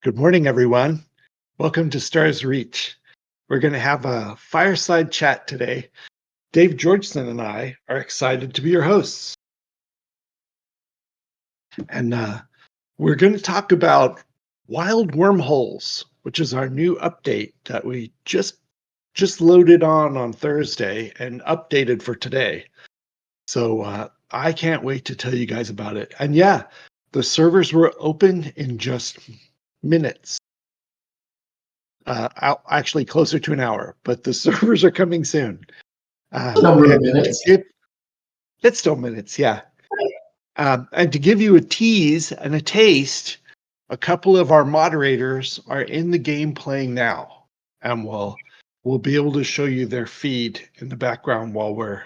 Good morning, everyone. Welcome to Stars Reach. We're going to have a fireside chat today. Dave Georgeson and I are excited to be your hosts. And we're going to talk about Wild Wormholes, which is our new update that we just loaded on Thursday and updated for today. So I can't wait to tell you guys about it. And yeah, the servers were open in just minutes. Actually closer to an hour, but the servers are coming soon. Number of minutes. It's still minutes, yeah. And to give you a tease and a taste, a couple of our moderators are in the game playing now, and we'll be able to show you their feed in the background while we're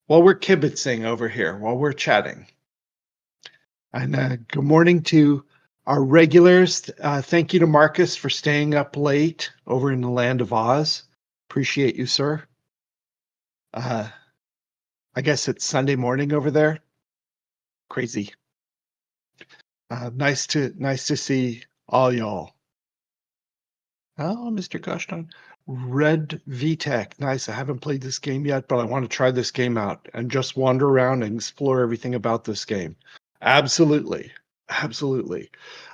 kibitzing over here, while we're chatting. And good morning to our regulars. Thank you to Marcus for staying up late over in the land of Oz. Appreciate you, sir. I guess it's Sunday morning over there. Crazy. Nice to see all y'all. Oh, Mr. Goshton. Red VTech. Nice. I haven't played this game yet, but I want to try this game out and just wander around and explore everything about this game. Absolutely.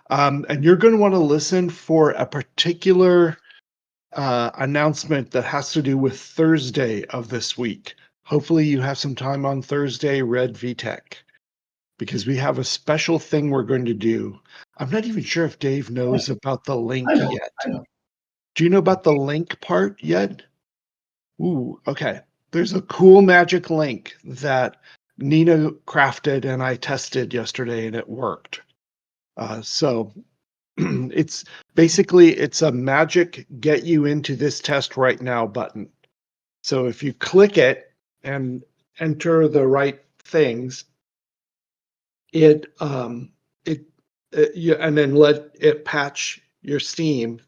And you're going to want to listen for a particular announcement that has to do with Thursday of this week. Hopefully you have some time on Thursday, Red VTech, because we have a special thing we're going to do. I'm not even sure if Dave knows about the link yet. I know. Do you know about the link part yet? Ooh, okay. There's a cool magic link that Nina crafted and I tested yesterday, and it worked. So it's a magic get you into this test right now button. So if you click it and enter the right things, and then let it patch your Steam,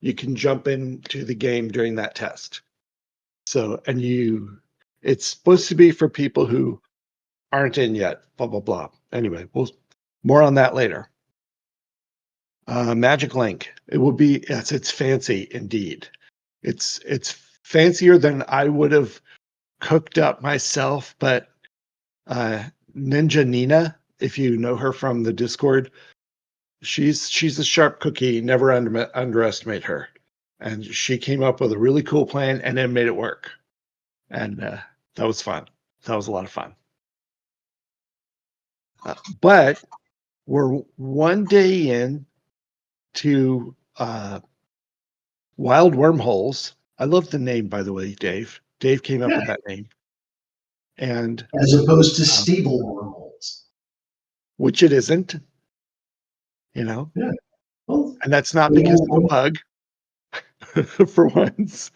you can jump into the game during that test. So, it's supposed to be for people who aren't in yet, blah, blah, blah. Anyway, more on that later. Magic link. It will be, yes, it's fancy indeed. It's fancier than I would have cooked up myself, but Ninja Nina, if you know her from the Discord, she's a sharp cookie. Never underestimate her. And she came up with a really cool plan and then made it work. And that was fun. That was a lot of fun. But we're one day in to Wild Wormholes. I love the name, by the way, Dave. Dave came up with that name. And as opposed to stable wormholes, which it isn't, Yeah. Well, and that's not because of a bug. For once,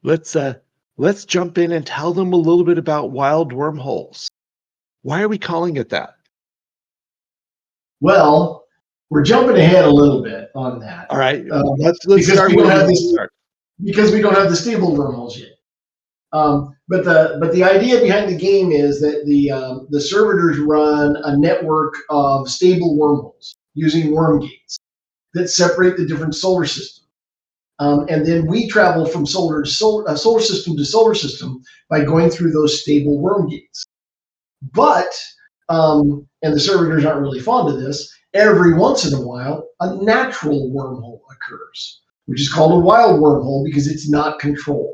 let's jump in and tell them a little bit about Wild Wormholes. Why are we calling it that? Well, we're jumping ahead a little bit on that. All right, let's start because we don't have the stable wormholes yet. But the idea behind the game is that the servitors run a network of stable wormholes using worm gates that separate the different solar systems. And then we travel from solar system to solar system by going through those stable worm gates. But, and the servitors aren't really fond of this, every once in a while, a natural wormhole occurs, which is called a wild wormhole because it's not controlled.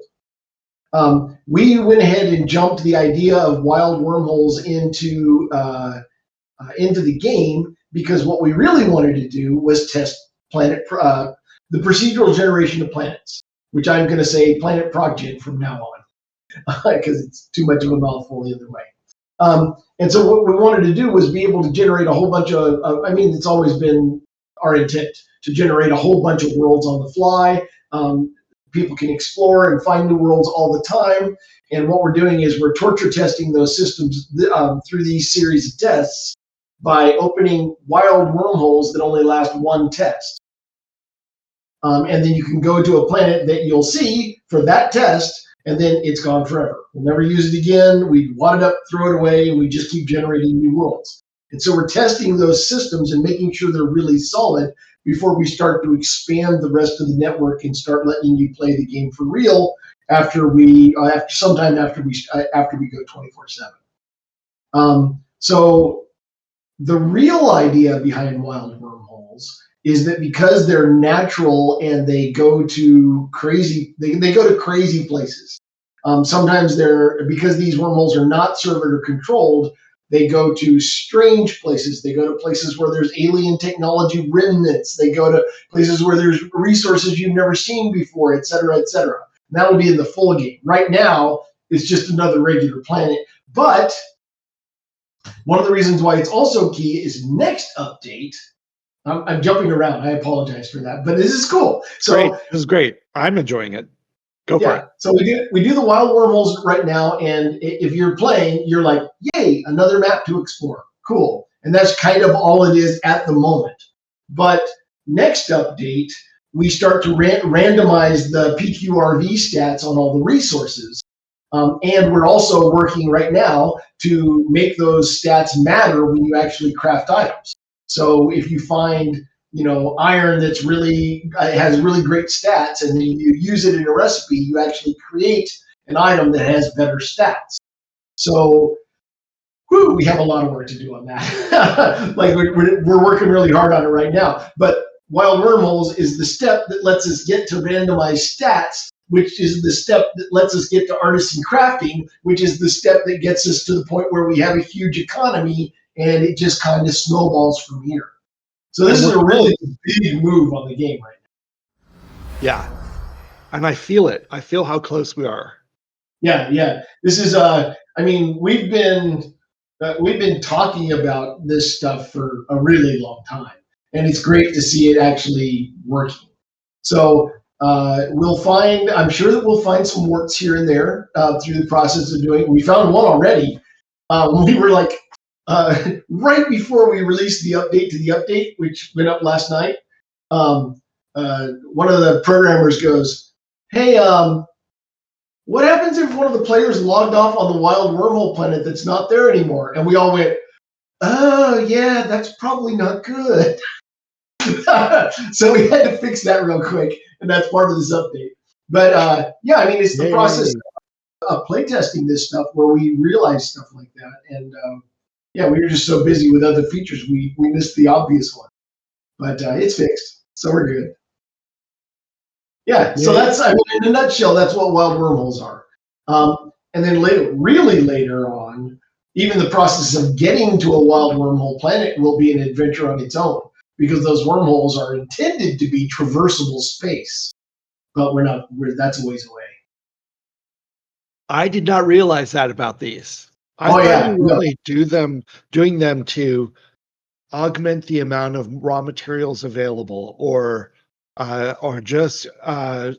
We went ahead and jumped the idea of wild wormholes into the game because what we really wanted to do was test the procedural generation of planets, which I'm going to say Planet Proggen from now on, because it's too much of a mouthful the other way. And so what we wanted to do was be able to generate a whole bunch of it's always been our intent to generate a whole bunch of worlds on the fly. People can explore and find new worlds all the time. And what we're doing is we're torture testing those systems through these series of tests by opening wild wormholes that only last one test. And then you can go to a planet that you'll see for that test, and then it's gone forever. We'll never use it again. We wad it up, throw it away, and we just keep generating new worlds. And so we're testing those systems and making sure they're really solid before we start to expand the rest of the network and start letting you play the game for real after we after we go 24/7. So the real idea behind wild wormholes is that because they're natural and they go to crazy places. Sometimes because these wormholes are not server or controlled, they go to strange places. They go to places where there's alien technology remnants. They go to places where there's resources you've never seen before, et cetera, et cetera. And that would be in the full game. Right now, it's just another regular planet. But one of the reasons why it's also key is next update. I'm jumping around. I apologize for that, but this is cool. So great. This is great. I'm enjoying it. Go for it. So we do the wild wormholes right now, and if you're playing, you're like, yay, another map to explore. Cool. And that's kind of all it is at the moment. But next update, we start to randomize the PQRV stats on all the resources. And we're also working right now to make those stats matter when you actually craft items. So if you find iron that's really has really great stats, and then you use it in a recipe, you actually create an item that has better stats. So, we have a lot of work to do on that. Like we're working really hard on it right now. But wild wormholes is the step that lets us get to randomized stats, which is the step that lets us get to artisan crafting, which is the step that gets us to the point where we have a huge economy, and it just kind of snowballs from here. So this is a really big move on the game right now. Yeah. And I feel it. I feel how close we are. Yeah. This is we've been talking about this stuff for a really long time, and it's great to see it actually working. So I'm sure that we'll find some warts here and there through the process of doing it. We found one already. We were like, right before we released the update to the update, which went up last night, one of the programmers goes, hey, what happens if one of the players logged off on the wild wormhole planet that's not there anymore? And we all went, oh, yeah, that's probably not good. So we had to fix that real quick, and that's part of this update. But it's the process of playtesting this stuff where we realize stuff like that. And we were just so busy with other features, we missed the obvious one. But it's fixed, so we're good. Yeah, so that's, in a nutshell, that's what wild wormholes are. And then later on, even the process of getting to a wild wormhole planet will be an adventure on its own, because those wormholes are intended to be traversable space. But that's a ways away. I did not realize that about these. I thought you really doing them to augment the amount of raw materials available, or just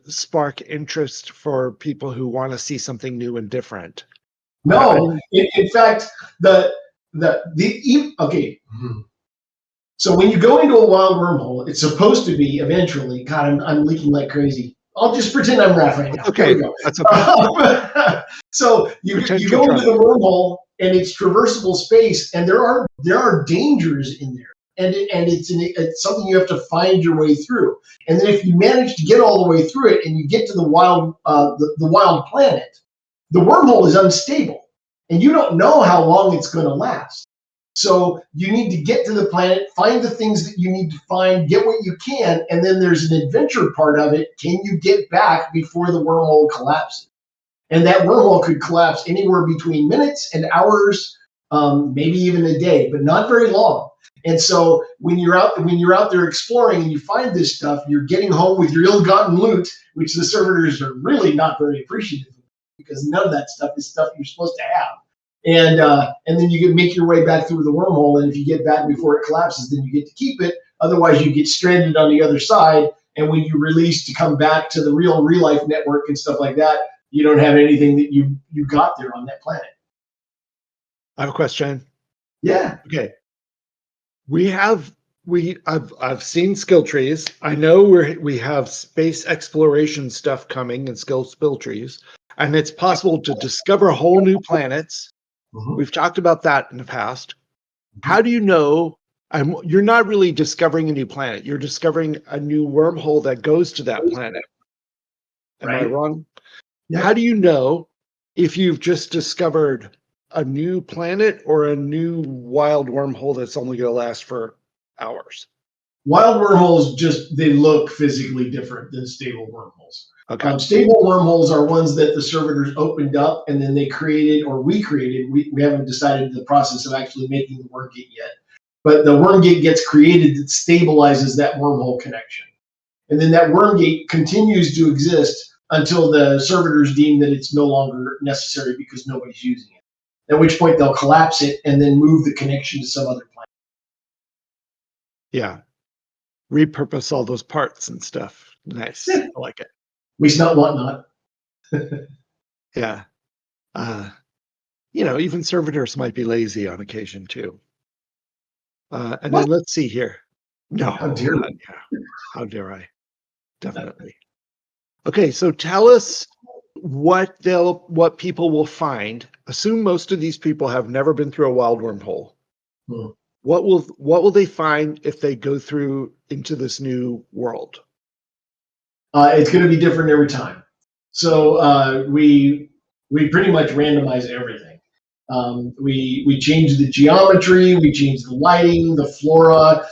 spark interest for people who want to see something new and different. No, in fact, okay. So when you go into a wild wormhole, it's supposed to be eventually. God, I'm leaking like crazy. I'll just pretend I'm Raph right now. Okay, that's okay. So you go into the wormhole, and it's traversable space, and there are dangers in there, and it's something you have to find your way through. And then if you manage to get all the way through it, and you get to the wild planet, the wormhole is unstable, and you don't know how long it's going to last. So you need to get to the planet, find the things that you need to find, get what you can, and then there's an adventure part of it. Can you get back before the wormhole collapses? And that wormhole could collapse anywhere between minutes and hours, maybe even a day, but not very long. And so when you're out there exploring and you find this stuff, you're getting home with your ill-gotten loot, which the servers are really not very appreciative of, because none of that stuff is stuff you're supposed to have. And then you can make your way back through the wormhole, and if you get back before it collapses, then you get to keep it. Otherwise, you get stranded on the other side, and when you release to come back to the real life network and stuff like that, you don't have anything that you got there on that planet. I have a question. Yeah. Okay. I've seen skill trees. I know we have space exploration stuff coming and skill trees, and it's possible to discover whole new planets. Mm-hmm. We've talked about that in the past. How do you know? You're not really discovering a new planet. You're discovering a new wormhole that goes to that planet. Am I Right. wrong? Yep. How do you know if you've just discovered a new planet or a new wild wormhole that's only going to last for hours? Wild wormholes they look physically different than stable wormholes. Okay. Stable wormholes are ones that the servitors opened up and then they created, or we created. We haven't decided the process of actually making the worm gate yet, but the worm gate gets created that stabilizes that wormhole connection. And then that worm gate continues to exist until the servitors deem that it's no longer necessary because nobody's using it. At which point they'll collapse it and then move the connection to some other planet. Yeah. Repurpose all those parts and stuff. Nice. I like it. Waste not, want not. Yeah. Even servitors might be lazy on occasion too. And What? then let's see here. No, How dare we? how dare I? Definitely. Okay, so tell us what people will find. Assume most of these people have never been through a wild wormhole. Hmm. What will they find if they go through into this new world? It's going to be different every time. So we pretty much randomize everything. We change the geometry, we change the lighting, the flora.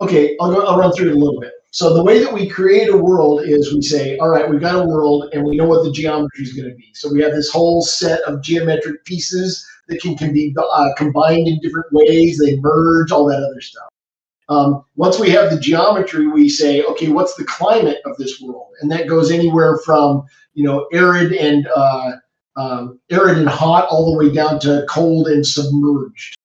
Okay, I'll run through it a little bit. So the way that we create a world is we say, all right, we've got a world and we know what the geometry is going to be. So we have this whole set of geometric pieces that can be combined in different ways. They merge, all that other stuff. Once we have the geometry, we say, okay, what's the climate of this world? And that goes anywhere from, arid and hot all the way down to cold and submerged.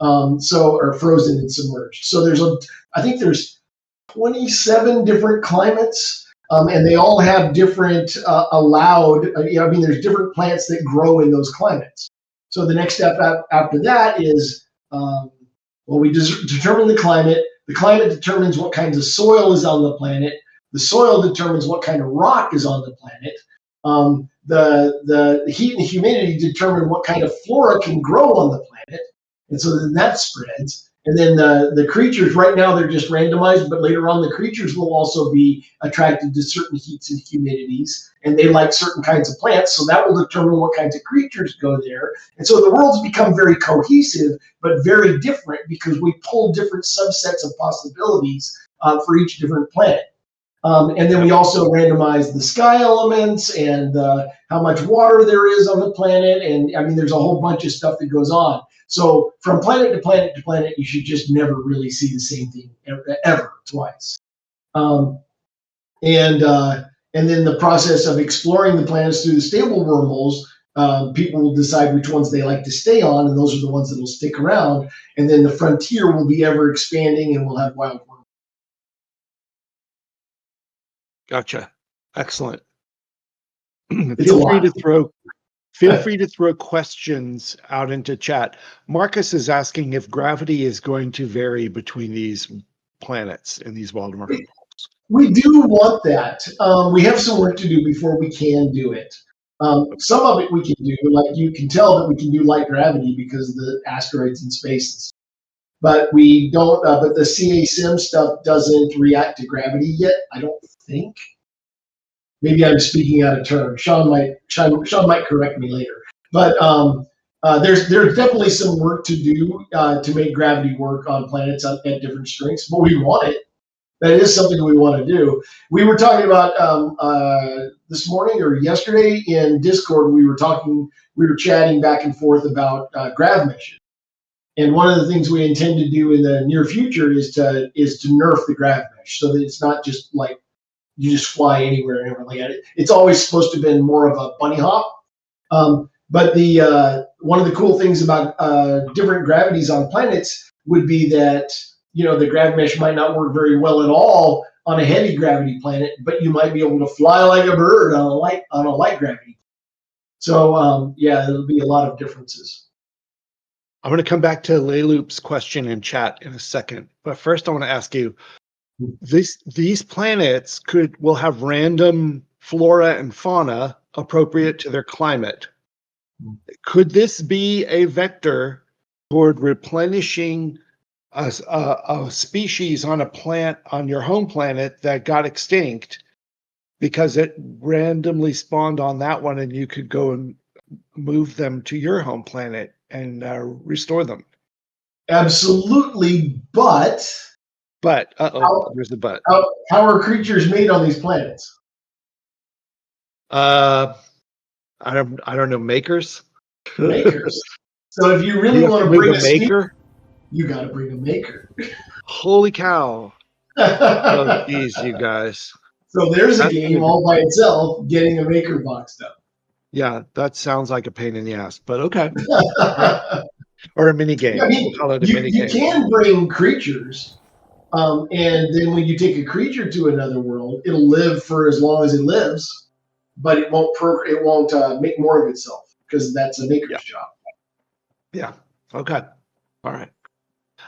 Or frozen and submerged. So I think there's 27 different climates, and they all have different there's different plants that grow in those climates. So the next step after that is, we determine the climate. The climate determines what kinds of soil is on the planet. The soil determines what kind of rock is on the planet. The heat and humidity determine what kind of flora can grow on the planet. And so then that spreads. And then the creatures, right now they're just randomized, but later on the creatures will also be attracted to certain heats and humidities, and they like certain kinds of plants, so that will determine what kinds of creatures go there. And so the worlds become very cohesive, but very different because we pull different subsets of possibilities for each different planet. And then we also randomize the sky elements and how much water there is on the planet. And I mean, there's a whole bunch of stuff that goes on. So from planet to planet to planet, you should just never really see the same thing ever twice. And then the process of exploring the planets through the stable wormholes, people will decide which ones they like to stay on, and those are the ones that will stick around. And then the frontier will be ever expanding, and we'll have wild wormholes. Gotcha. Excellent. It's a lot. Feel free to throw questions out into chat. Marcus is asking if gravity is going to vary between these planets and these wild wormholes. We do want that. We have some work to do before we can do it. Some of it we can do, like you can tell that we can do light gravity because of the asteroids in space. But we don't. But the CA Sim stuff doesn't react to gravity yet. I don't think. Maybe I'm speaking out of turn. Sean might correct me later. But there's definitely some work to do to make gravity work on planets at different strengths. But we want it. That is something we want to do. We were talking about this morning or yesterday in Discord. We were chatting back and forth about grav meshes. And one of the things we intend to do in the near future is to nerf the grav mesh so that it's not just like you just fly anywhere and everything like that. It's always supposed to have been more of a bunny hop. But the one of the cool things about different gravities on planets would be that the grav mesh might not work very well at all on a heavy gravity planet, but you might be able to fly like a bird on a light gravity. So there'll be a lot of differences. I'm going to come back to Layloop's question in chat in a second, but first I want to ask you: these planets will have random flora and fauna appropriate to their climate. Could this be a vector toward replenishing a species on a plant on your home planet that got extinct because it randomly spawned on that one, and you could go and move them to your home planet and restore them. Absolutely, but There's a but. How are creatures made on these planets? I don't know, makers. Makers. So if you You really have want to to move bring a a species, maker. you got to bring a maker. Holy cow! Oh, geez, you guys. So there's a That's game gonna be, all by itself, getting a maker boxed up. yeah, that sounds like a pain in the ass, but okay. All right. Or a mini game. I mean, We'll call it a mini you game. can bring creatures, and then when you take a creature to another world, it'll live for as long as it lives, but it won't make more of itself because that's a maker's job. Yeah. Okay. All right.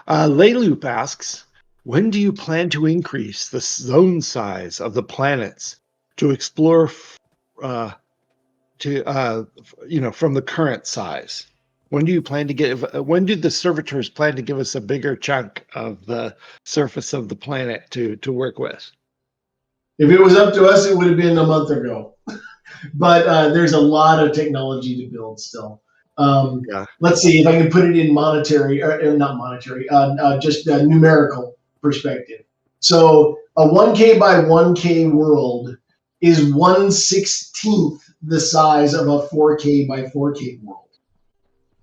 Layloop asks, when do you plan to increase the zone size of the planets to explore from the current size? When do the servitors plan to give us a bigger chunk of the surface of the planet to work with? If it was up to us, it would have been a month ago. But there's a lot of technology to build still. Let's see if I can put it in monetary, or not monetary, just a numerical perspective. So a 1K by 1K world is 1/16 the size of a 4K by 4K world,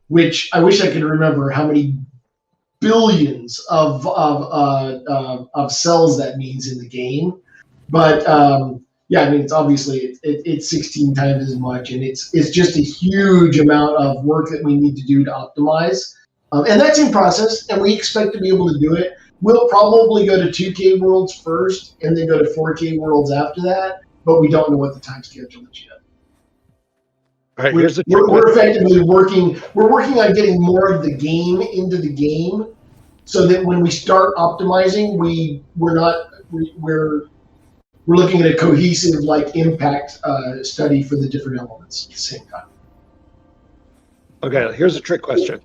which I wish I could remember how many billions of cells that means in the game. But yeah, I mean, it's obviously it's 16 times as much, and it's just a huge amount of work that we need to do to optimize, and that's in process, and we expect to be able to do it. We'll probably go to 2K worlds first, and then go to 4K worlds after that, but we don't know what the time schedule is yet. All right, we're effectively working on getting more of the game into the game, so that when we start optimizing, we're looking at a cohesive impact study for the different elements at the same time. Okay, here's a trick question.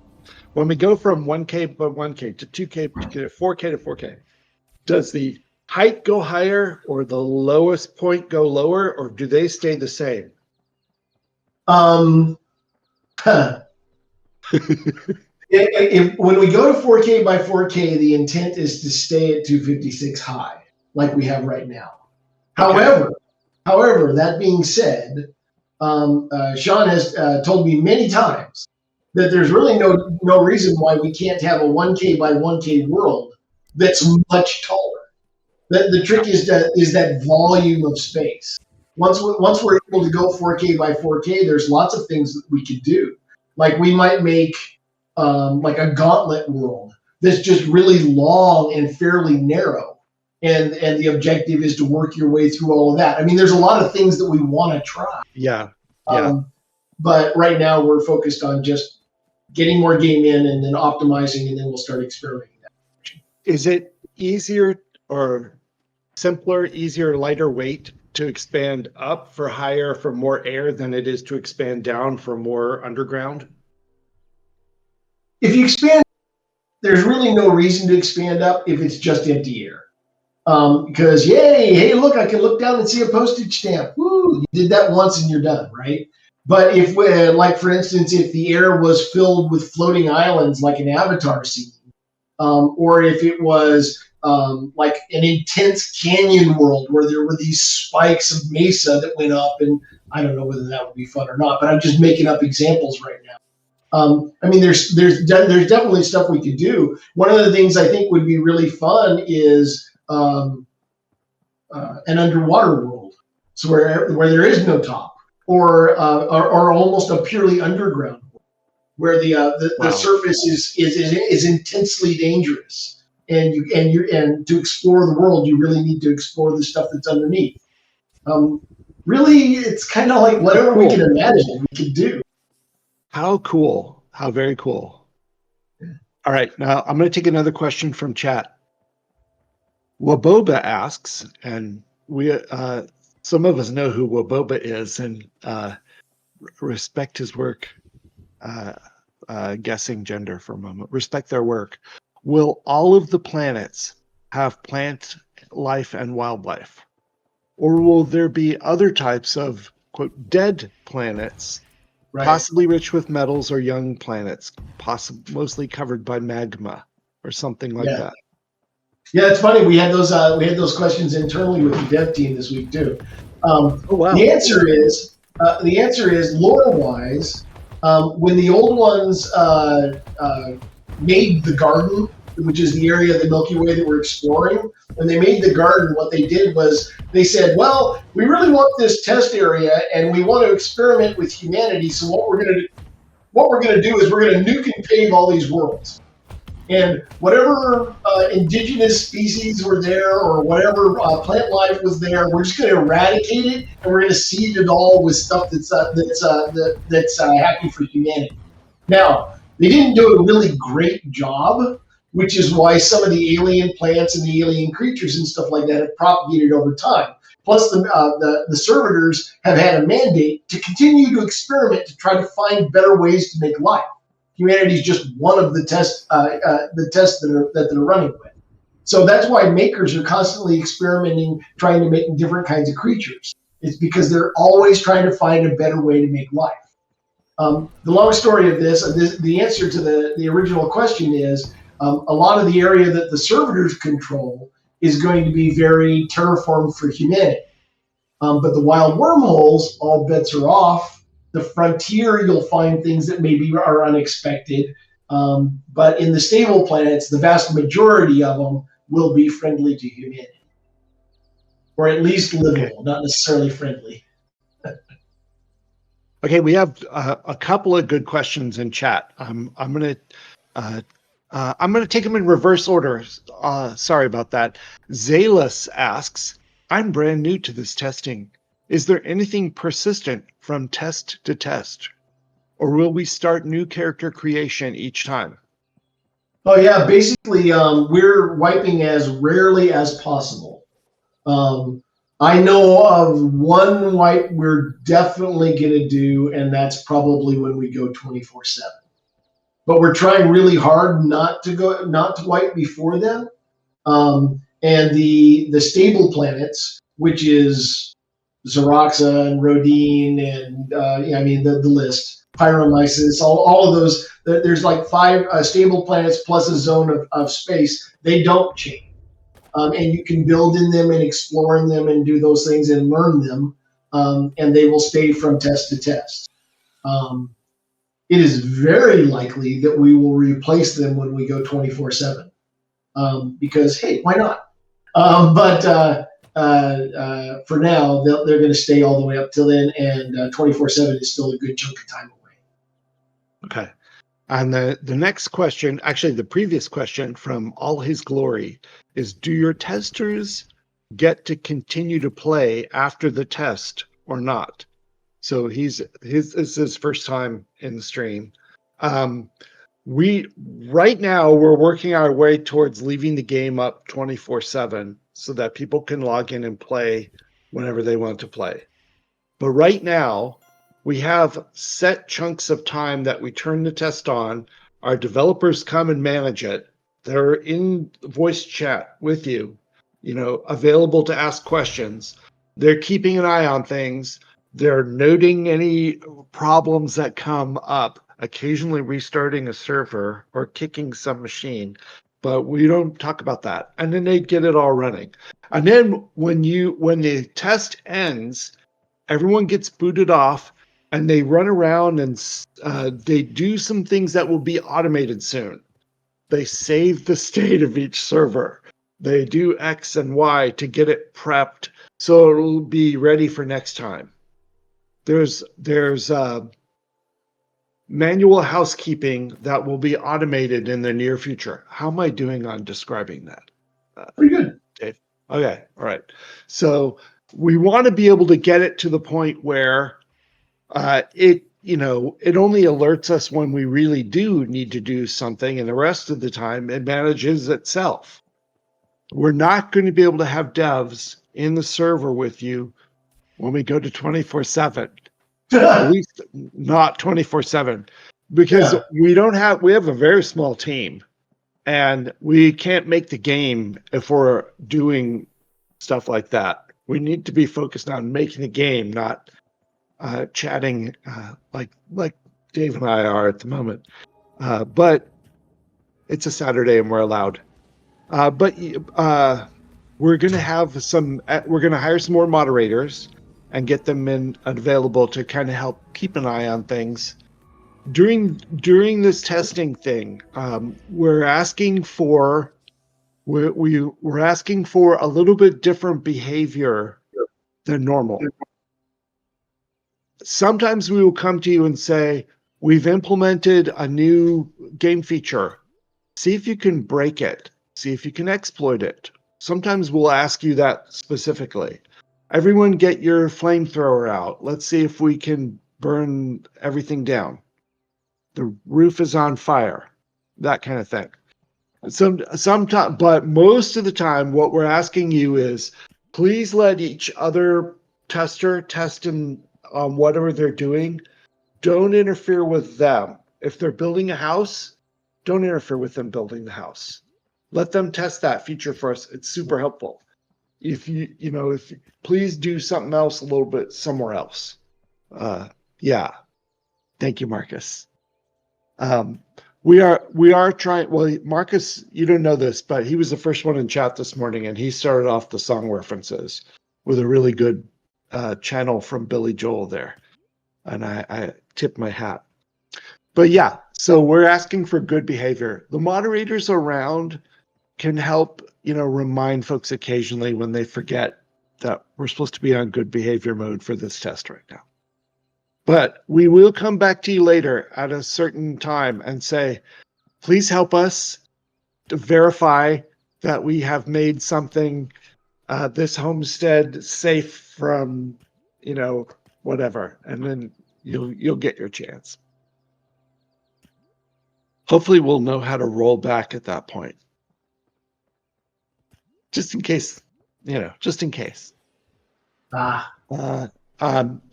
When we go from 1K by 1K to 2K to 4K to 4K, does the height go higher or the lowest point go lower, or do they stay the same? When we go to 4K by 4K, the intent is to stay at 256 high, like we have right now. Okay. However, that being said, Sean has told me many times that there's really no reason why we can't have a 1K by 1K world that's much taller. The trick is that volume of space. Once we're able to go 4K by 4K, there's lots of things that we could do. Like we might make a gauntlet world that's just really long and fairly narrow. And the objective is to work your way through all of that. I mean, there's a lot of things that we want to try. Yeah. But right now we're focused on just getting more game in and then optimizing, and then we'll start experimenting. Is it easier or simpler, easier, lighter weight to expand up for higher, for more air than it is to expand down for more underground? If you expand, there's really no reason to expand up if it's just empty air. Because hey, look, I can look down and see a postage stamp. Woo, you did that once and you're done, right? But if, for instance, if the air was filled with floating islands like an Avatar scene, or if it was like an intense canyon world where there were these spikes of mesa that went up, and I don't know whether that would be fun or not, but I'm just making up examples right now. I mean, there's definitely stuff we could do. One of the things I think would be really fun is an underwater world, so where there is no top, or almost a purely underground world, where the surface is intensely dangerous, and to explore the world, you really need to explore the stuff that's underneath. Really, it's kind of like whatever we can imagine we could do. How cool! How very cool! All right, now I'm going to take another question from chat. Waboba asks, and we some of us know who Waboba is and respect his work guessing gender for a moment, respect their work. Will all of the planets have plant life and wildlife? Or will there be other types of, quote, dead planets, Right. possibly rich with metals, or young planets, mostly covered by magma or something like that? Yeah, it's funny. We had those questions internally with the dev team this week too. Oh, wow. The answer is lore wise. When the old ones made the garden, which is the area of the Milky Way that we're exploring, when they made the garden, what they did was they said, "Well, we really want this test area, and we want to experiment with humanity. So what we're going to do is we're going to nuke and pave all these worlds." And whatever indigenous species were there, or whatever plant life was there, we're just going to eradicate it, and we're going to seed it all with stuff that's happy for humanity. Now, they didn't do a really great job, which is why some of the alien plants and the alien creatures and stuff like that have propagated over time. Plus, the servitors have had a mandate to continue to experiment to try to find better ways to make life. Humanity is just one of the tests that they're running with. So that's why makers are constantly experimenting, trying to make different kinds of creatures. It's because they're always trying to find a better way to make life. The long story of this, the answer to the original question is a lot of the area that the servitors control is going to be very terraformed for humanity. But the wild wormholes, all bets are off. The frontier, you'll find things that maybe are unexpected. But in the stable planets, the vast majority of them will be friendly to humanity. Or at least livable, not necessarily friendly. Okay, we have a couple of good questions in chat. I'm gonna take them in reverse order. Sorry about that. Zalus asks, "I'm brand new to this testing. Is there anything persistent from test to test, or will we start new character creation each time?" Oh yeah, basically we're wiping as rarely as possible. I know of one wipe we're definitely going to do, and that's probably when we go 24/7. But we're trying really hard not to wipe before then. And the stable planets, which is Xeroxa and Rodine and the list, Pyromyces, all of those. There's like 5 stable planets plus a zone of space. They don't change. And you can build in them and explore in them and do those things and learn them, and they will stay from test to test. It is very likely that we will replace them when we go 24/7, because hey, why not? But for now, they're going to stay all the way up till then, and 24/7 is still a good chunk of time away. Okay. And the next question, actually the previous question from All His Glory, is, do your testers get to continue to play after the test or not? So this is his first time in the stream. Right now we're working our way towards leaving the game up 24/7 so that people can log in and play whenever they want to play. But right now, we have set chunks of time that we turn the test on. Our developers come and manage it. They're in voice chat with you, available to ask questions. They're keeping an eye on things. They're noting any problems that come up, occasionally restarting a server or kicking some machine. But we don't talk about that. And then they get it all running. And then when the test ends, everyone gets booted off, and they run around and they do some things that will be automated soon. They save the state of each server. They do X and Y to get it prepped so it'll be ready for next time. There's manual housekeeping that will be automated in the near future. How am I doing on describing that? Pretty good, Dave. Okay, all right. So we want to be able to get it to the point where it only alerts us when we really do need to do something, and the rest of the time it manages itself. We're not going to be able to have devs in the server with you when we go to 24/7. At least not 24/7. because Yeah. we have a very small team, and we can't make the game if we're doing stuff like that. We need to be focused on making the game, not chatting like Dave and I are at the moment. But it's a Saturday and we're allowed. But we're gonna have some. We're gonna hire some more moderators and get them in available to kind of help keep an eye on things during this testing thing. We're asking for we're asking for a little bit different behavior than normal. Sometimes we will come to you and say, we've implemented a new game feature. See if you can break it. See if you can exploit it. Sometimes we'll ask you that specifically. Everyone get your flamethrower out. Let's see if we can burn everything down. The roof is on fire. That kind of thing. Sometimes, but most of the time, what we're asking you is, please let each other tester test in whatever they're doing. Don't interfere with them. If they're building a house, don't interfere with them building the house. Let them test that feature first. It's super helpful. If please do something else a little bit somewhere else. Yeah. Thank you, Marcus. We are trying. Well, Marcus, you don't know this, but he was the first one in chat this morning, and he started off the song references with a really good channel from Billy Joel there, and I tip my hat. But yeah, so we're asking for good behavior. The moderators around can help, remind folks occasionally when they forget that we're supposed to be on good behavior mode for this test right now. But we will come back to you later at a certain time and say, please help us to verify that we have made something, this homestead, safe from, whatever. And then you'll get your chance. Hopefully we'll know how to roll back at that point. Just in case, just in case.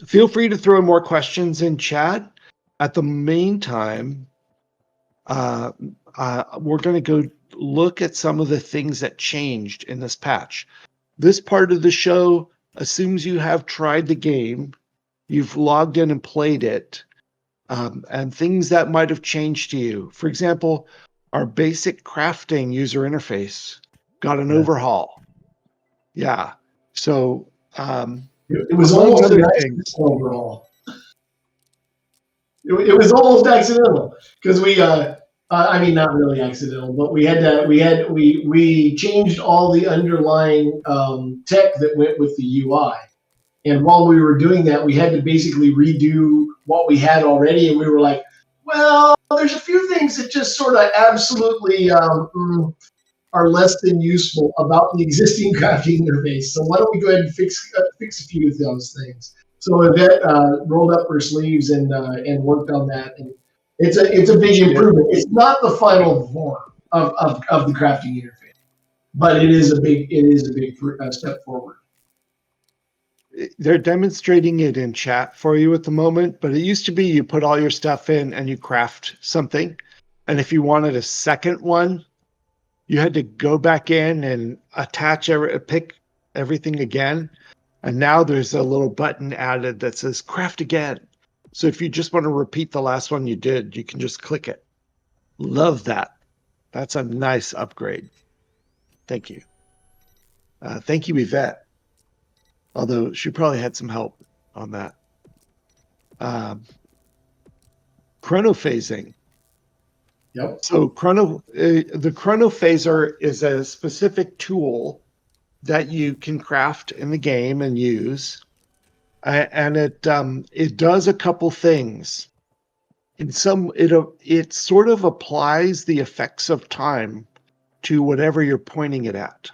Feel free to throw more questions in chat. At the meantime, we're going to go look at some of the things that changed in this patch. This part of the show assumes you have tried the game, you've logged in and played it, and things that might have changed to you. For example, our basic crafting user interface got an overhaul. Yeah. So it was almost an accidental overall. It was almost accidental because we I mean, not really accidental, but we changed all the underlying tech that went with the UI. And while we were doing that, we had to basically redo what we had already. And we were like, well, there's a few things that just sort of absolutely are less than useful about the existing crafting interface. So why don't we go ahead and fix a few of those things? So Yvette rolled up her sleeves and worked on that. And it's a big improvement. It's not the final form of the crafting interface, but it is a big step forward. They're demonstrating it in chat for you at the moment, but it used to be you put all your stuff in and you craft something. And if you wanted a second one, you had to go back in and pick everything again. And now there's a little button added that says craft again. So if you just want to repeat the last one you did, you can just click it. Love that. That's a nice upgrade. Thank you. Thank you, Yvette. Although she probably had some help on that. Chronophasing. Yep. So the chronophaser is a specific tool that you can craft in the game and use, and it does a couple things. It sort of applies the effects of time to whatever you're pointing it at.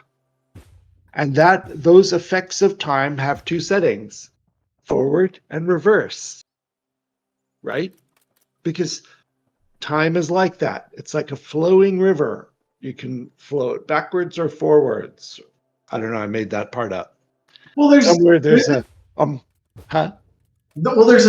And those effects of time have two settings, forward and reverse, right? Because time is like that. It's like a flowing river. You can flow it backwards or forwards. I don't know. I made that part up. Well, there's a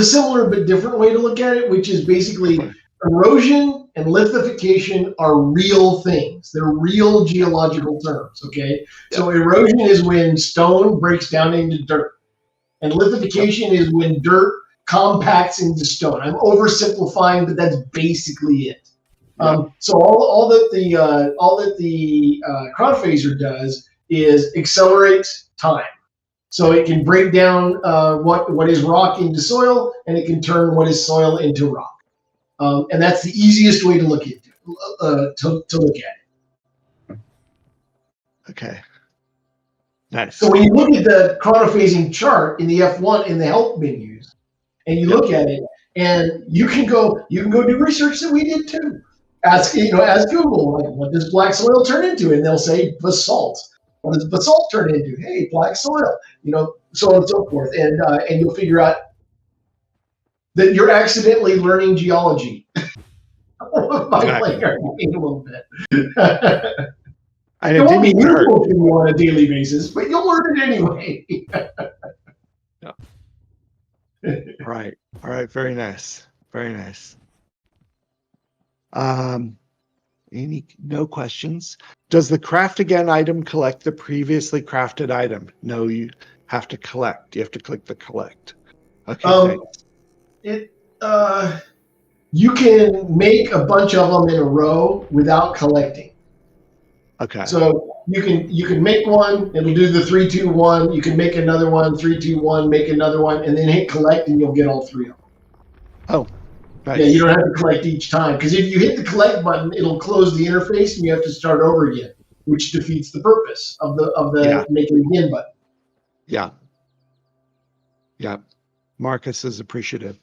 similar but different way to look at it, which is basically erosion and lithification are real things. They're real geological terms, okay? So erosion is when stone breaks down into dirt. And lithification is when dirt compacts into stone. I'm oversimplifying, but that's basically it. So all that the chronophaser does is accelerate time. So it can break down what is rock into soil, and it can turn what is soil into rock. And that's the easiest way to look at it. Okay. Nice. So when you look at the chronophasing chart in the F1 in the help menus, and you look at it, and you can go do research that we did too. Ask Google, like, what does black soil turn into? And they'll say basalt. What does basalt turn into? Hey, black soil. So on and so forth. And you'll figure out that you're accidentally learning geology by playing our game a little bit. And it won't be useful to you on a daily basis, but you'll learn it anyway. Right. All right. Very nice. Very nice. No questions. Does the craft again item collect the previously crafted item? No, you have to collect. You have to click the collect. Okay. Thanks. You can make a bunch of them in a row without collecting. Okay. So you can make one, it'll do the 3, 2, 1. You can make another one, 3, 2, 1, make another one, and then hit collect, and you'll get all 3 of them. Oh, nice. Yeah, you don't have to collect each time, because if you hit the collect button, it'll close the interface, and you have to start over again, which defeats the purpose of the make it again button. Yeah. Yeah. Marcus is appreciative.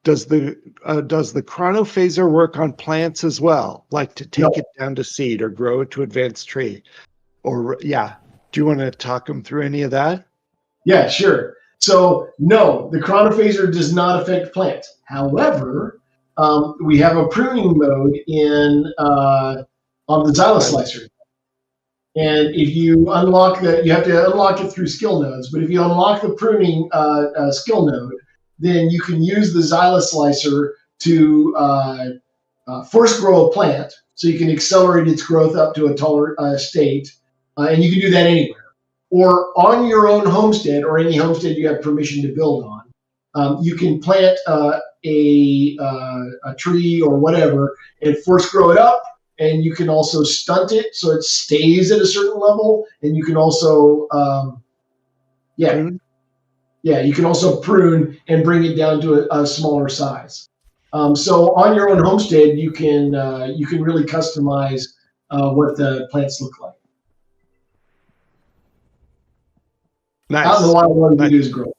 Does the chronophaser work on plants as well, like to take it down to seed or grow it to advanced tree? Or do you want to talk them through any of that? Yeah, sure. So no, the chronophaser does not affect plants. However, we have a pruning mode on the Xylus slicer. And if you unlock you have to unlock it through skill nodes. But if you unlock the pruning skill node, then you can use the Xylus slicer to force grow a plant, so you can accelerate its growth up to a taller state, and you can do that anywhere. Or on your own homestead, or any homestead you have permission to build on, you can plant a tree or whatever and force grow it up, and you can also stunt it so it stays at a certain level, and you can also you can also prune and bring it down to a smaller size. So on your own homestead, you can really customize what the plants look like. Nice. Out in the wild, what you do is grow.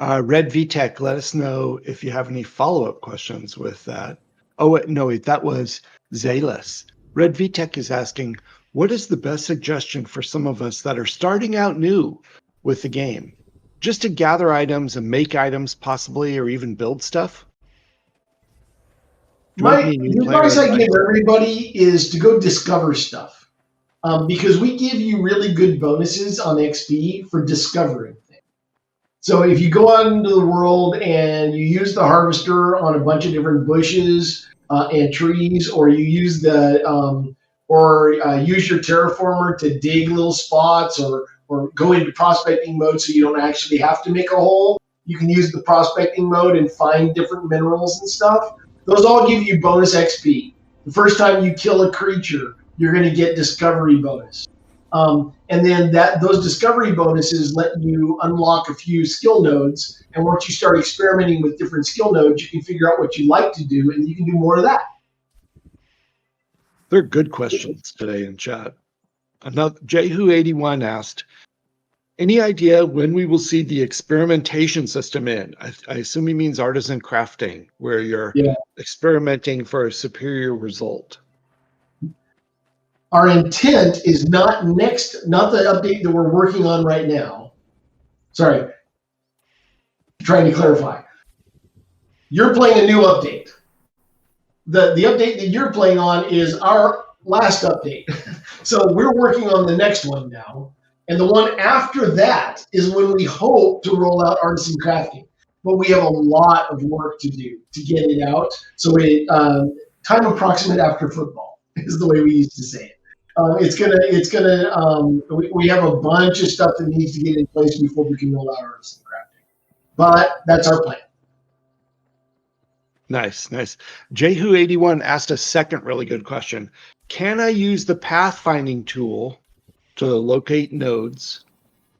Red VTech, let us know if you have any follow-up questions with that. Oh, wait, that was Zayless. Red VTech is asking, what is the best suggestion for some of us that are starting out new with the game? Just to gather items and make items possibly, or even build stuff? The advice I give everybody is to go discover stuff. Because we give you really good bonuses on XP for discovering things. So if you go out into the world and you use the harvester on a bunch of different bushes and trees, or you use use your terraformer to dig little spots, or go into prospecting mode so you don't actually have to make a hole. You can use the prospecting mode and find different minerals and stuff. Those all give you bonus XP. The first time you kill a creature, you're going to get discovery bonus. And then those discovery bonuses let you unlock a few skill nodes. And once you start experimenting with different skill nodes, you can figure out what you like to do, and you can do more of that. They're good questions today in chat. Another Jehu81 asked, any idea when we will see the experimentation system in? I assume he means artisan crafting, where you're experimenting for a superior result. Our intent is not the update that we're working on right now. Sorry, trying to clarify. You're playing a new update. The update that you're playing on is our last update. So we're working on the next one now. And the one after that is when we hope to roll out artisan crafting. but we have a lot of work to do to get it out. So time approximate after football is the way we used to say it. We have a bunch of stuff that needs to get in place before we can roll out artisan crafting. But that's our plan. Nice. Jehu81 asked a second really good question. Can I use the pathfinding tool to locate nodes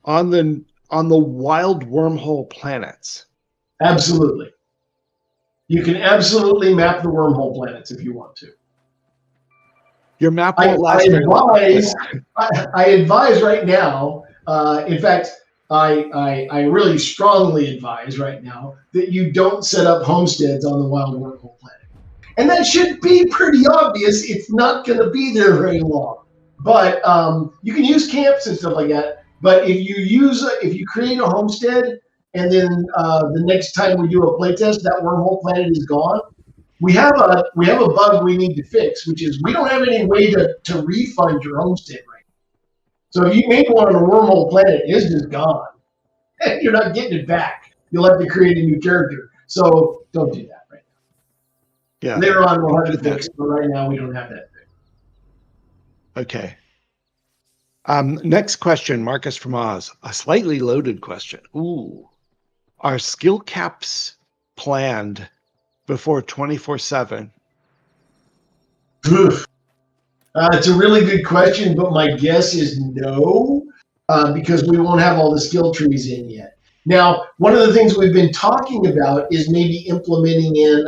on the wild wormhole planets? Absolutely. You can absolutely map the wormhole planets if you want to. Your map won't last very long. I advise right now, in fact, I really strongly advise right now that you don't set up homesteads on the wild wormhole planet. And that should be pretty obvious. It's not going to be there very long. But you can use camps and stuff like that. But if you create a homestead and then the next time we do a playtest, that wormhole planet is gone, we have a bug we need to fix, which is we don't have any way to refund your homestead right now. So if you make one on a wormhole planet, it's just gone. You're not getting it back. You'll have to create a new character. So don't do that right now. Yeah. Later on we'll have to fix it, but right now we don't have that fixed. Okay. Next question, Marcus from Oz. A slightly loaded question. Ooh. Are skill caps planned before 24/7? It's a really good question, but my guess is no, because we won't have all the skill trees in yet. Now, one of the things we've been talking about is maybe implementing in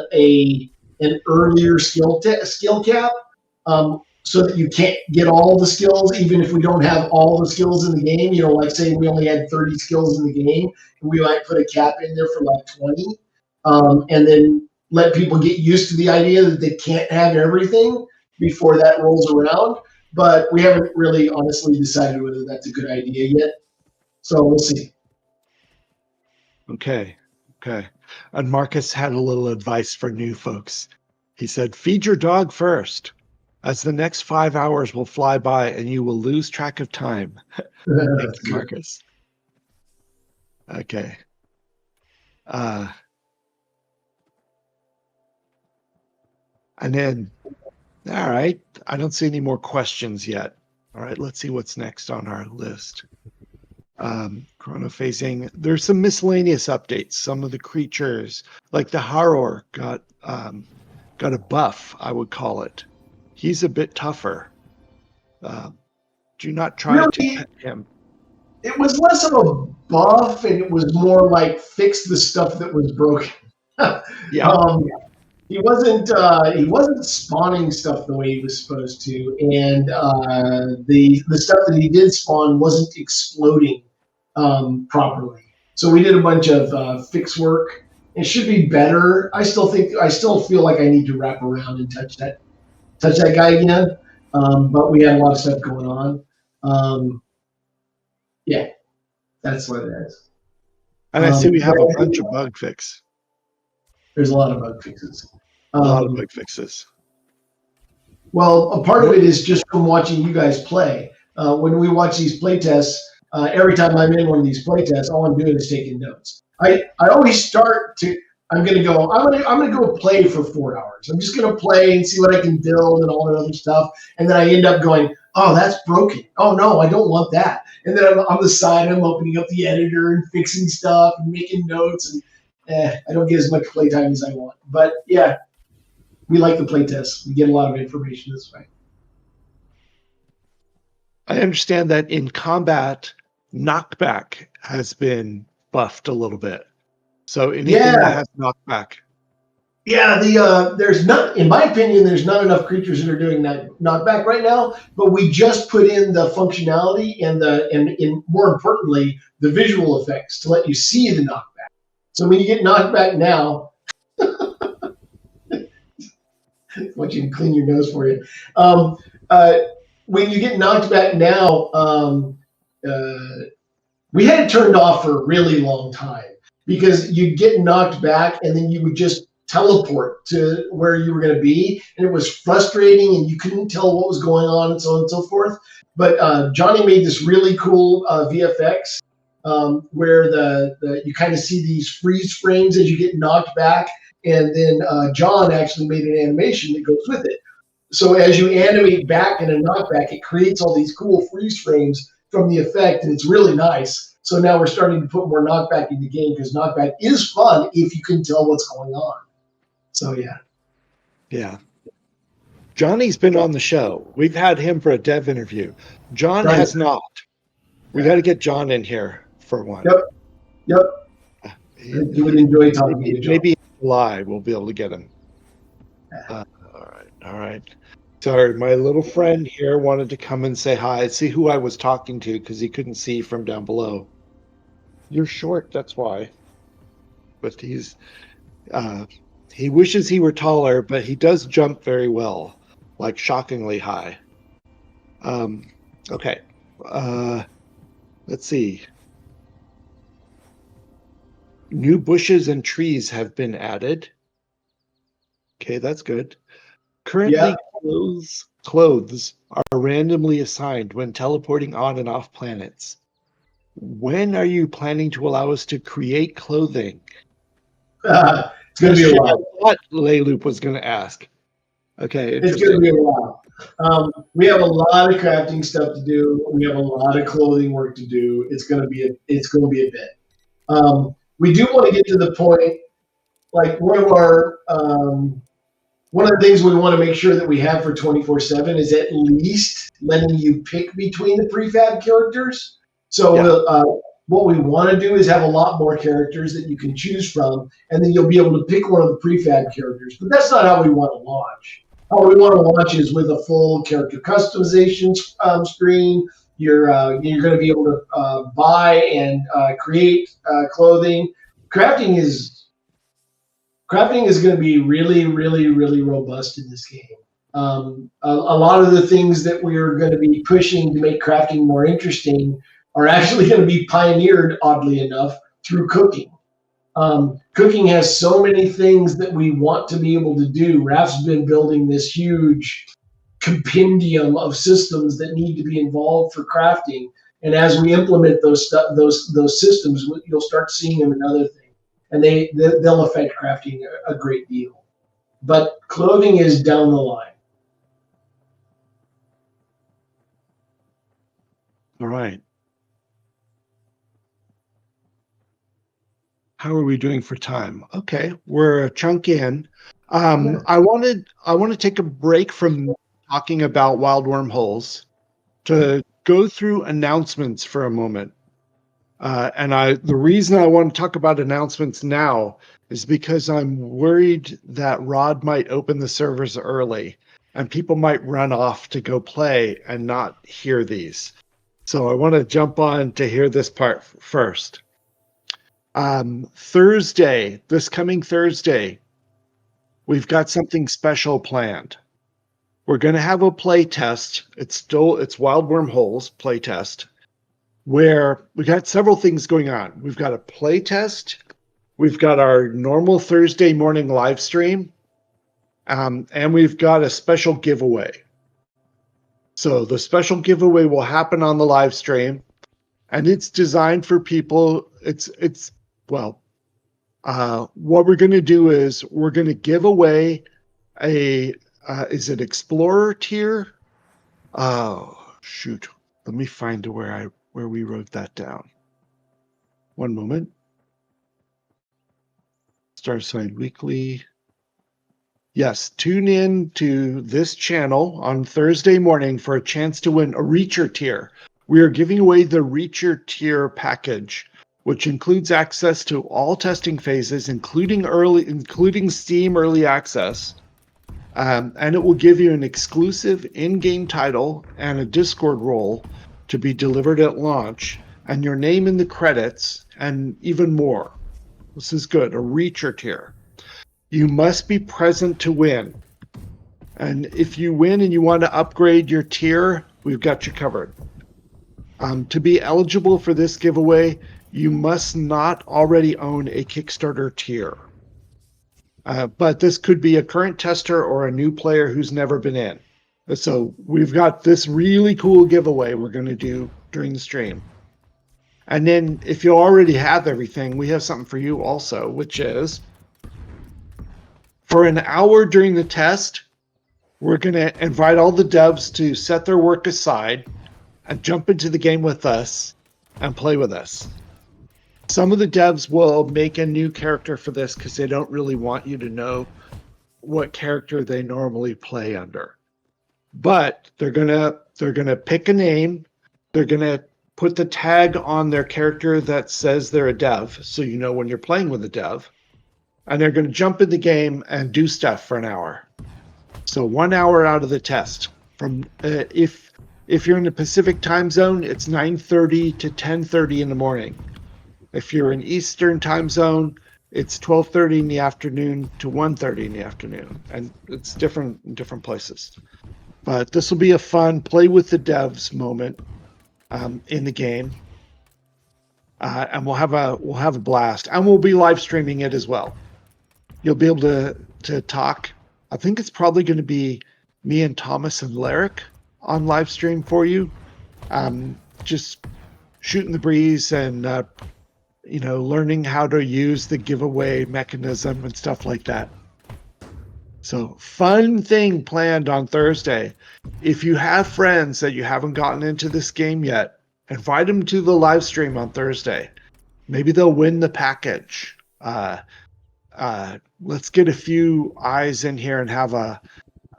an earlier skill cap, so that you can't get all the skills, even if we don't have all the skills in the game. You know, like say we only had 30 skills in the game, and we might put a cap in there for like 20, and then let people get used to the idea that they can't have everything before that rolls around. But we haven't really honestly decided whether that's a good idea yet. So we'll see. Okay. And Marcus had a little advice for new folks. He said, feed your dog first, as the next 5 hours will fly by and you will lose track of time. Thanks, Marcus. Okay. And then, all right, I don't see any more questions yet. All right, let's see what's next on our list. Chronophasing. There's some miscellaneous updates. Some of the creatures, like the horror, got a buff, I would call it. He's a bit tougher. Do not try to pet him. It was less of a buff, and it was more like fix the stuff that was broken. Yeah. He wasn't spawning stuff the way he was supposed to, and the stuff that he did spawn wasn't exploding properly. So we did a bunch of fix work. It should be better. I still feel like I need to wrap around and touch that guy again. But we had a lot of stuff going on. Yeah, that's what it is. And I see we have a bunch of bug fix. There's a lot of bug fixes. A lot of bug fixes. Well, a part of it is just from watching you guys play. When we watch these playtests, every time I'm in one of these playtests, all I'm doing is taking notes. I always start to. I'm gonna go play for 4 hours. I'm just gonna play and see what I can build and all that other stuff. And then I end up going, oh, that's broken. Oh no, I don't want that. And then I'm on the side, I'm opening up the editor and fixing stuff and making notes. And I don't get as much playtime as I want. But yeah, we like the playtest. We get a lot of information this way. I understand that in combat, knockback has been buffed a little bit. So anything that has knockback. Yeah, there's not, in my opinion, there's not enough creatures that are doing that knockback right now. But we just put in the functionality and more importantly, the visual effects to let you see the knockback. So when you get knocked back now, want you to clean your nose for you. When you get knocked back now, we had it turned off for a really long time because you'd get knocked back and then you would just teleport to where you were going to be. And it was frustrating and you couldn't tell what was going on and so on and so forth. But Johnny made this really cool VFX where you kind of see these freeze frames as you get knocked back, and then John actually made an animation that goes with it. So as you animate back in a knockback, it creates all these cool freeze frames from the effect, and it's really nice. So now we're starting to put more knockback in the game because knockback is fun if you can tell what's going on. So yeah. Yeah. Johnny's been on the show. We've had him for a dev interview. John Right. has not. We got to get John in here for one. Yep. He would enjoy talking to John. Maybe in July we'll be able to get him. All right. Sorry, my little friend here wanted to come and say hi, see who I was talking to because he couldn't see from down below. You're short, that's why. But he wishes he were taller, but he does jump very well, like shockingly high. Okay. Let's see. New bushes and trees have been added. Okay, that's good. Currently, clothes are randomly assigned when teleporting on and off planets. When are you planning to allow us to create clothing? It's going to be a while. What Layloop was going to ask. Okay, it's going to be a while. We have a lot of crafting stuff to do. We have a lot of clothing work to do. It's going to be a bit. We do want to get to the point, like one of the things we want to make sure that we have for 24/7 is at least letting you pick between the prefab characters. So what we want to do is have a lot more characters that you can choose from, and then you'll be able to pick one of the prefab characters. But that's not how we want to launch. How we want to launch is with a full character customization screen. You're going to be able to buy and create clothing. Crafting is going to be really, really, really robust in this game. A lot of the things that we're going to be pushing to make crafting more interesting are actually going to be pioneered, oddly enough, through cooking. Cooking has so many things that we want to be able to do. Raf's been building this huge compendium of systems that need to be involved for crafting, and as we implement those systems, you'll start seeing them in other things, and they'll affect crafting a great deal. But clothing is down the line. All right. How are we doing for time? Okay, we're a chunk in. I want to take a break from talking about Wild Wormholes to go through announcements for a moment. The reason I want to talk about announcements now is because I'm worried that Rod might open the servers early and people might run off to go play and not hear these. So I want to jump on to hear this part first. This coming Thursday, we've got something special planned. We're going to have a play test. It's Wild Wormholes play test, where we got several things going on. We've got a play test. We've got our normal Thursday morning live stream, and we've got a special giveaway. So the special giveaway will happen on the live stream, and it's designed for people. What we're going to do is we're going to give away is it Explorer tier? Oh, shoot. Let me find where we wrote that down. One moment. Starsign Weekly. Yes, tune in to this channel on Thursday morning for a chance to win a Reacher tier. We are giving away the Reacher tier package, which includes access to all testing phases, including Steam Early Access. And it will give you an exclusive in-game title and a Discord role to be delivered at launch, and your name in the credits, and even more. This is good, a Reacher tier. You must be present to win. And if you win and you want to upgrade your tier, we've got you covered. To be eligible for this giveaway, you must not already own a Kickstarter tier. But this could be a current tester or a new player who's never been in. So we've got this really cool giveaway we're going to do during the stream. And then if you already have everything, we have something for you also, which is for an hour during the test, we're going to invite all the devs to set their work aside and jump into the game with us and play with us. Some of the devs will make a new character for this because they don't really want you to know what character they normally play under. But they're gonna pick a name. They're gonna put the tag on their character that says they're a dev, so you know when you're playing with a dev. And they're gonna jump in the game and do stuff for an hour. So 1 hour out of the test. From if you're in the Pacific time zone, it's 9:30 to 10:30 in the morning. If you're in Eastern time zone, it's 12:30 in the afternoon to 1:30 in the afternoon, and it's different in different places. But this will be a fun play with the devs moment in the game, and we'll have a blast, and we'll be live streaming it as well. You'll be able to talk. I think it's probably going to be me and Thomas and Larrick on live stream for you, just shooting the breeze and learning how to use the giveaway mechanism and stuff like that. So fun thing planned on Thursday. If you have friends that you haven't gotten into this game yet, invite them to the live stream on Thursday. Maybe they'll win the package. Let's get a few eyes in here and have a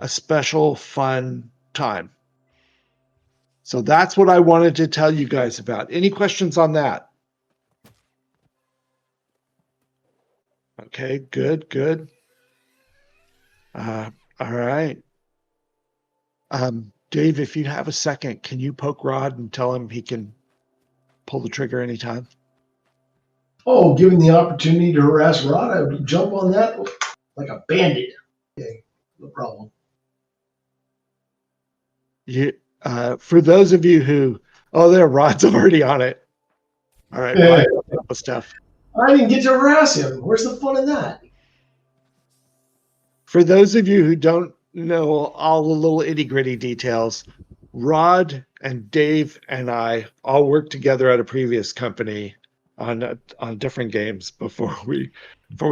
special fun time. So that's what I wanted to tell you guys about. Any questions on that? Okay, good. All right. Dave, if you have a second, can you poke Rod and tell him he can pull the trigger anytime? Oh, given the opportunity to harass Rod, I would jump on that like a bandit. Okay, no problem. For those of you who, there, Rod's already on it. All right, Rod, with stuff. I didn't get to harass him. Where's the fun in that? For those of you who don't know all the little itty-gritty details, Rod and Dave and I all worked together at a previous company on different games before we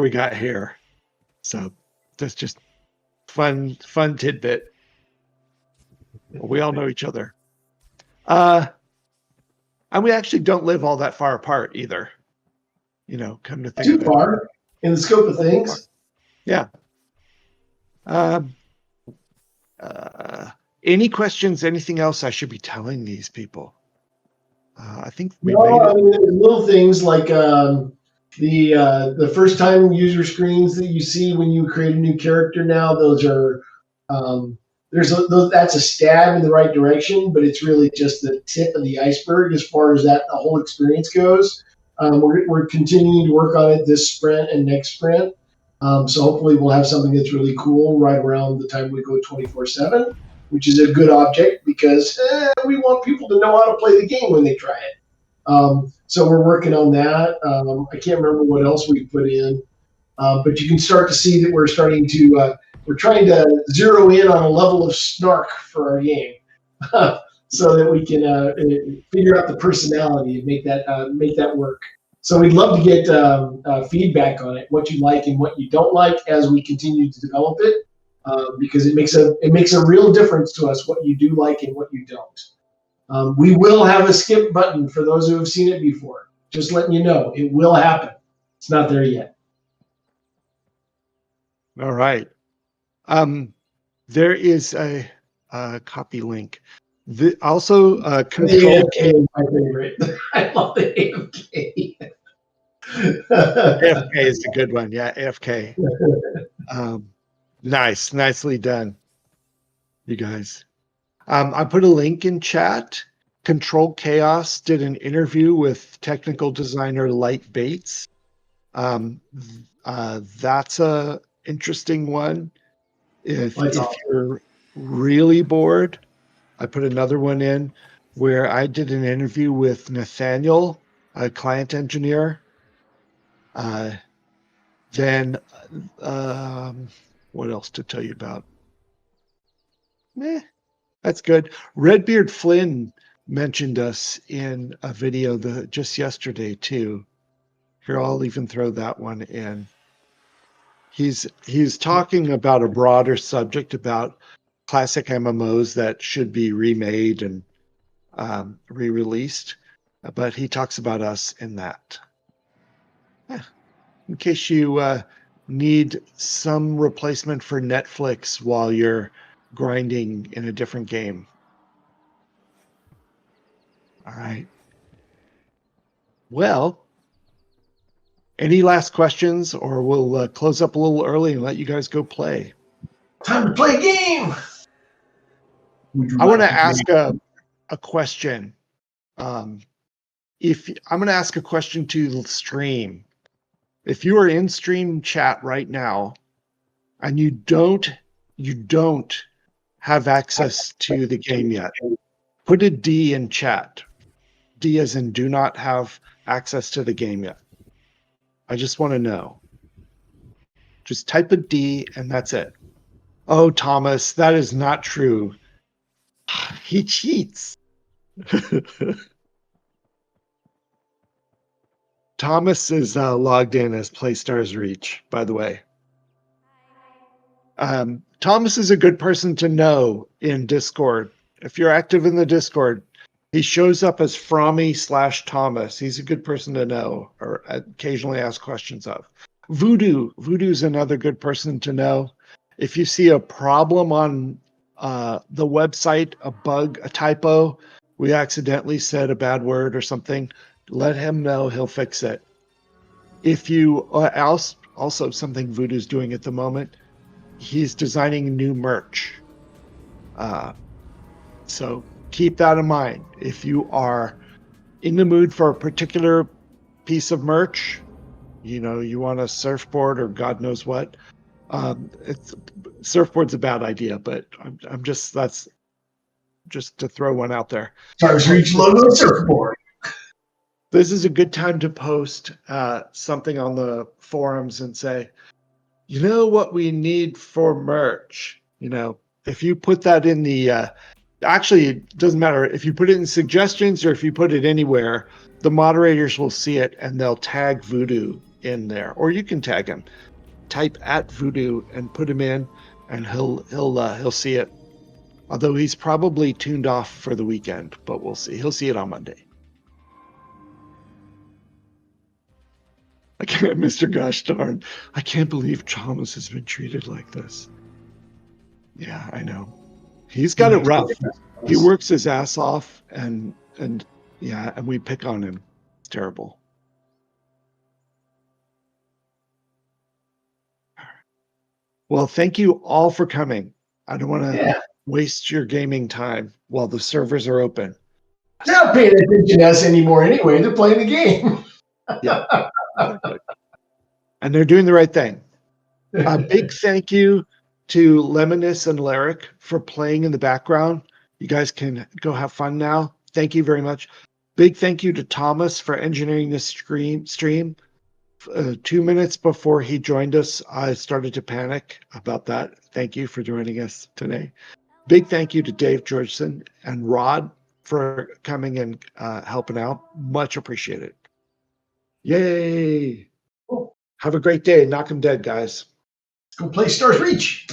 got here. So that's just fun tidbit. We all know each other. And we actually don't live all that far apart either. Come to think Too of it. far in the scope of things. Yeah. Any questions? Anything else I should be telling these people? I think we made it. I mean, little things like the first time user screens that you see when you create a new character. Now those are that's a stab in the right direction, but it's really just the tip of the iceberg as far as the whole experience goes. We're continuing to work on it this sprint and next sprint. So hopefully we'll have something that's really cool right around the time we go 24/7, which is a good object because we want people to know how to play the game when they try it. So we're working on that. I can't remember what else we put in, but you can start to see that we're trying to zero in on a level of snark for our game, so that we can figure out the personality and make that work. So we'd love to get feedback on it, what you like and what you don't like as we continue to develop it, because it makes a real difference to us what you do like and what you don't. We will have a skip button for those who have seen it before. Just letting you know, it will happen. It's not there yet. All right. There is a copy link. Also, control. The AFK is my favorite. I love the AFK. AFK is a good one. Yeah, AFK. Nicely done, you guys. I put a link in chat. Control Chaos did an interview with technical designer Light Bates. That's a interesting one. If you're really bored, I put another one in where I did an interview with Nathaniel, a client engineer. Then what else to tell you about? That's good. Redbeard Flynn mentioned us in a video just yesterday too. Here, I'll even throw that one in. He's talking about a broader subject about classic MMOs that should be remade and re-released, but he talks about us in that. In case you need some replacement for Netflix while you're grinding in a different game. All right. Well, any last questions, or we'll close up a little early and let you guys go play? Time to play a game. I want to ask a question. If I'm going to ask a question to the stream, if you are in stream chat right now and you don't have access to the game yet, put a D in chat. D as in do not have access to the game yet. I just want to know. Just type a D and that's it. Oh, Thomas, that is not true. He cheats. Thomas is logged in as PlayStars Reach, by the way. Thomas is a good person to know in Discord. If you're active in the Discord, he shows up as Frommy/Thomas. He's a good person to know or occasionally ask questions of. Voodoo's another good person to know. If you see a problem on the website, a bug, a typo, we accidentally said a bad word or something, let him know. He'll fix it. If you also something Voodoo's doing at the moment, he's designing new merch. So keep that in mind. If you are in the mood for a particular piece of merch, you want a surfboard or God knows what, surfboard's a bad idea, but that's just to throw one out there. Stars Reach logo surfboard. This is a good time to post something on the forums and say, you know what we need for merch? If you put that in the, actually, it doesn't matter. If you put it in suggestions or if you put it anywhere, the moderators will see it and they'll tag Voodoo in there. Or you can tag him. Type @Voodoo and put him in and he'll see it. Although he's probably tuned off for the weekend, but we'll see. He'll see it on Monday. I can't, Mr. Gosh darn. I can't believe Thomas has been treated like this. Yeah, I know. He's got it rough. He works his ass off and we pick on him. It's terrible. Well, thank you all for coming. I don't want to waste your gaming time while the servers are open. They're not paying attention to us anymore anyway. They're playing the game. Yeah. Exactly. And they're doing the right thing. A big thank you to Lemonis and Lyric for playing in the background. You guys can go have fun now. Thank you very much. Big thank you to Thomas for engineering this stream. 2 minutes before he joined us, I started to panic about that. Thank you for joining us today. Big thank you to Dave Georgeson and Rod for coming and helping out. Much appreciated. Yay. Have a great day. Knock 'em dead, guys. Let's go play Stars Reach.